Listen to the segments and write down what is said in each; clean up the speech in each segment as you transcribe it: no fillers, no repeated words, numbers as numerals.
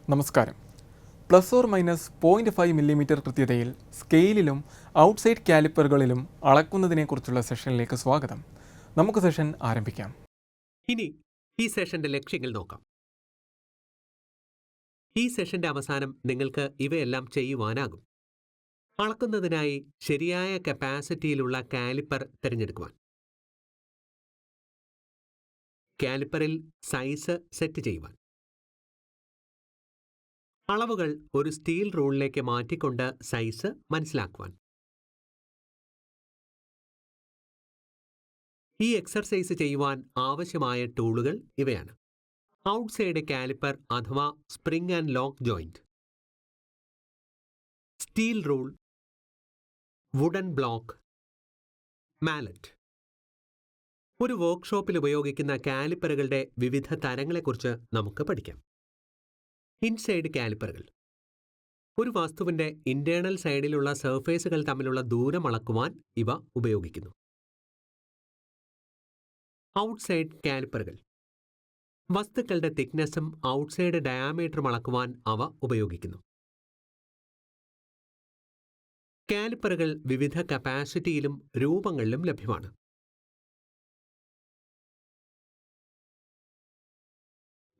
നമസ്കാരം. Plus or minus 0.5 millimetre കൃത്യതയിൽ സ്കെയിലിലും ഔട്ട്സൈഡ് കാലിപ്പറുകളിലും അളക്കുന്നതിനെക്കുറിച്ചുള്ള സെഷനിലേക്ക് സ്വാഗതം. നമുക്ക് സെഷൻ ആരംഭിക്കാം. ഇനി ഈ സെഷന്റെ ലക്ഷ്യങ്ങൾ നോക്കാം. ഈ സെഷന്റെ അവസാനം നിങ്ങൾക്ക് ഇവയെല്ലാം ചെയ്യുവാനാകും. അളക്കുന്നതിനായി ശരിയായ കപ്പാസിറ്റിയിലുള്ള കാലിപ്പർ തിരഞ്ഞെടുക്കുവാൻ, കാലിപ്പറിൽ സൈസ് സെറ്റ് ചെയ്യുവാൻ, അളവുകൾ ഒരു സ്റ്റീൽ റൂളിലേക്ക് മാറ്റിക്കൊണ്ട് സൈസ് മനസ്സിലാക്കുവാൻ. ഈ എക്സർസൈസ് ചെയ്യുവാൻ ആവശ്യമായ ടൂളുകൾ ഇവയാണ്: ഔട്ട്സൈഡ് കാലിപ്പർ അഥവാ spring and lock joint, steel rule, wooden block, mallet. ഒരു വർക്ക്ഷോപ്പിൽ ഉപയോഗിക്കുന്ന കാലിപ്പറുകളുടെ വിവിധ തരങ്ങളെക്കുറിച്ച് നമുക്ക് പഠിക്കാം. ഇൻസൈഡ് കാലിപ്പറുകൾ ഒരു വസ്തുവിന്റെ ഇന്റേണൽ സൈഡിലുള്ള സർഫേസുകൾ തമ്മിലുള്ള ദൂരം അളക്കുവാൻ ഇവ ഉപയോഗിക്കുന്നു. ഔട്ട്സൈഡ് കാലിപ്പറുകൾ വസ്തുക്കളുടെ തിക്നെസ്സും ഔട്ട്സൈഡ് ഡയാമീറ്ററും അളക്കുവാൻ അവ ഉപയോഗിക്കുന്നു. കാലിപ്പറുകൾ വിവിധ കപ്പാസിറ്റിയിലും രൂപങ്ങളിലും ലഭ്യമാണ്.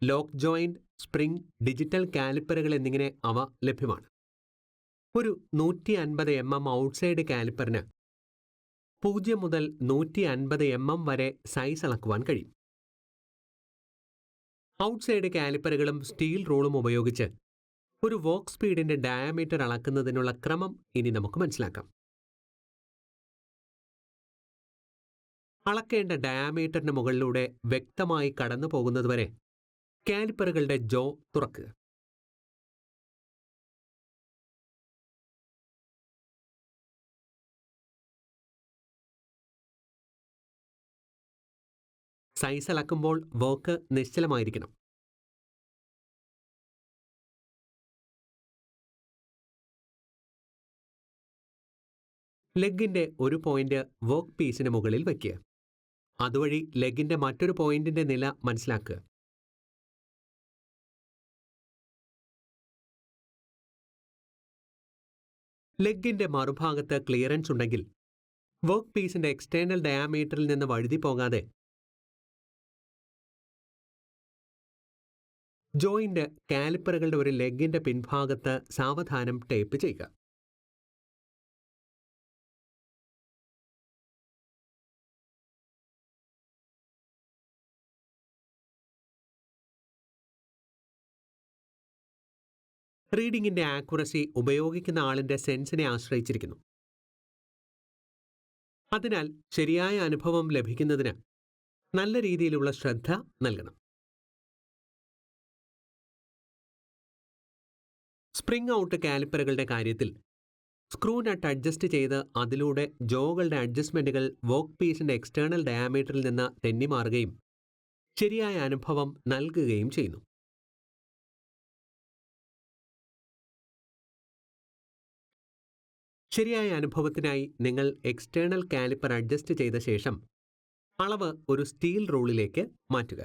ലോക്ക് ജോയിന്റ്, സ്പ്രിംഗ്, ഡിജിറ്റൽ കാലിപ്പറുകൾ എന്നിങ്ങനെ അവ ലഭ്യമാണ്. ഒരു 150 mm ഔട്ട്സൈഡ് കാലിപ്പറിന് 0 മുതൽ 150 mm വരെ സൈസ് അളക്കുവാൻ കഴിയും. ഔട്ട്സൈഡ് കാലിപ്പറുകളും സ്റ്റീൽ റൂളും ഉപയോഗിച്ച് ഒരു വർക്ക് സ്പീഡിന്റെ ഡയാമീറ്റർ അളക്കുന്നതിനുള്ള ക്രമം ഇനി നമുക്ക് മനസ്സിലാക്കാം. അളക്കേണ്ട ഡയാമീറ്ററിന് മുകളിലൂടെ വ്യക്തമായി കടന്നു പോകുന്നതുവരെ കാലിപ്പറുകളുടെ ജോ തുറക്കുക. സൈസ് അളക്കുമ്പോൾ വർക്ക് നിശ്ചലമായിരിക്കണം. ലെഗിന്റെ ഒരു പോയിന്റ് വർക്ക് പീസിന് മുകളിൽ വയ്ക്കുക. അതുവഴി ലെഗിന്റെ മറ്റൊരു പോയിന്റിന്റെ നില മനസ്സിലാക്കുക. ലെഗിന്റെ മറുഭാഗത്ത് ക്ലിയറൻസ് ഉണ്ടെങ്കിൽ വർക്ക് പീസിന്റെ എക്സ്റ്റേണൽ ഡയാമീറ്ററിൽ നിന്ന് വഴുതി പോകാതെ ജോയിന്റ് കാലിപ്പറുകളുടെ ഒരു ലെഗിന്റെ പിൻഭാഗത്ത് സാവധാനം ടേപ്പ് ചെയ്യുക. റീഡിംഗിന്റെ ആക്യുറസി ഉപയോഗിക്കുന്ന ആളിന്റെ സെൻസിനെ ആശ്രയിച്ചിരിക്കുന്നു. അതിനാൽ ശരിയായ അനുഭവം ലഭിക്കുന്നതിന് നല്ല രീതിയിലുള്ള ശ്രദ്ധ നൽകണം. സ്പ്രിംഗ് ഔട്ട് കാലിപ്പറുകളുടെ കാര്യത്തിൽ സ്ക്രൂ നട്ട് അഡ്ജസ്റ്റ് ചെയ്ത് അതിലൂടെ ജോകളുടെ അഡ്ജസ്റ്റ്മെന്റുകൾ വർക്ക് പീസിന്റെ എക്സ്റ്റേണൽ ഡയാമീറ്ററിൽ നിന്ന് തെന്നിമാറുകയും ശരിയായ അനുഭവം നൽകുകയും ചെയ്യുന്നു. ശരിയായ അനുഭവത്തിനായി നിങ്ങൾ എക്സ്റ്റേണൽ കാലിപ്പർ അഡ്ജസ്റ്റ് ചെയ്ത ശേഷം അളവ് ഒരു സ്റ്റീൽ റൂളിലേക്ക് മാറ്റുക.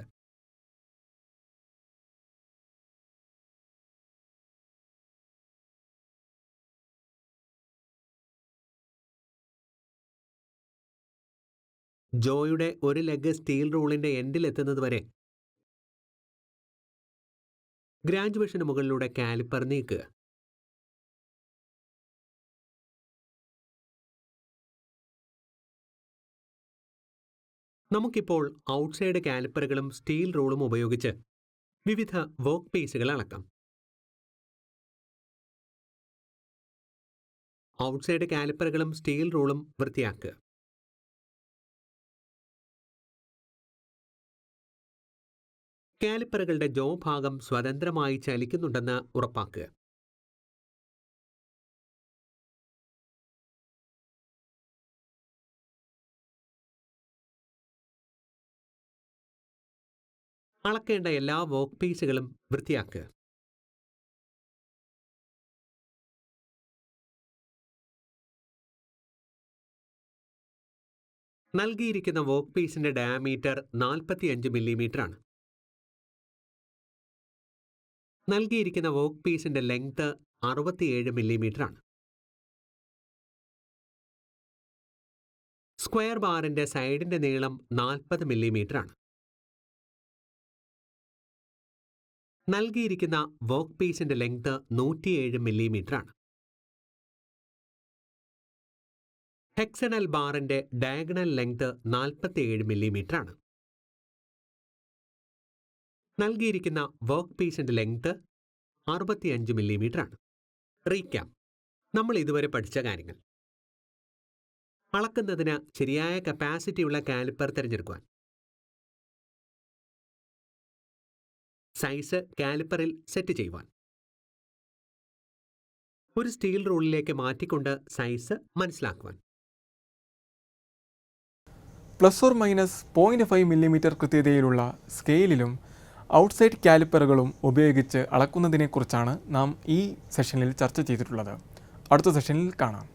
ജോയുടെ ഒരു ലെഗ് സ്റ്റീൽ റൂളിന്റെ എൻഡിലെത്തുന്നതുവരെ ഗ്രാജുവേഷന് മുകളിലൂടെ കാലിപ്പർ നീക്കുക. നമുക്കിപ്പോൾ ഔട്ട്സൈഡ് കാലിപ്പറുകളും സ്റ്റീൽ റൂളും ഉപയോഗിച്ച് വിവിധ വർക്ക് പീസുകൾ അളക്കാം. ഔട്ട്സൈഡ് കാലിപ്പറുകളും സ്റ്റീൽ റൂളും വൃത്തിയാക്കുക. കാലിപ്പറുകളുടെ ജോ ഭാഗം സ്വതന്ത്രമായി ചലിക്കുന്നുണ്ടെന്ന് ഉറപ്പാക്കുക. അളക്കേണ്ട എല്ലാ വർക്ക് പീസുകളും വൃത്തിയാക്കുക. നൽകിയിരിക്കുന്ന വർക്ക് പീസിന്റെ ഡയാമീറ്റർ 45 മില്ലിമീറ്റർ ആണ്. നൽകിയിരിക്കുന്ന വർക്ക് പീസിന്റെ ലെങ്ത് 67 മില്ലിമീറ്ററാണ്. സ്ക്വയർ ബാറിന്റെ സൈഡിന്റെ നീളം 40 മില്ലിമീറ്ററാണ്. നൽകിയിരിക്കുന്ന വർക്ക് പീസിന്റെ ലെങ്ത് 107 മില്ലിമീറ്ററാണ്. ഹെക്സണൽ ബാറിന്റെ ഡയഗണൽ ലെങ്ത് 47 മില്ലിമീറ്ററാണ്. നൽകിയിരിക്കുന്ന വർക്ക് പീസിന്റെ ലെങ്ത് 65 മില്ലിമീറ്ററാണ്. റീക്യാപ്പ്: നമ്മൾ ഇതുവരെ പഠിച്ച കാര്യങ്ങൾ. അളക്കുന്നതിന് ശരിയായ കപ്പാസിറ്റിയുള്ള കാലിപ്പർ തിരഞ്ഞെടുക്കുവാൻ. സൈസ് കാലിപ്പറിൽ സെറ്റ് ചെയ്യുവാൻ. ഒരു സ്റ്റീൽ റൂളിലേക്ക് മാറ്റിക്കൊണ്ട് സൈസ് മനസ്സിലാക്കുവാൻ. ±0.5 മില്ലിമീറ്റർ കൃത്യതയിലുള്ള സ്കെയിലിലും ഔട്ട്സൈഡ് കാലിപ്പറുകളും ഉപയോഗിച്ച് അളക്കുന്നതിനെക്കുറിച്ചാണ് നാം ഈ സെഷനിൽ ചർച്ച ചെയ്തിട്ടുള്ളത്. അടുത്ത സെഷനിൽ കാണാം.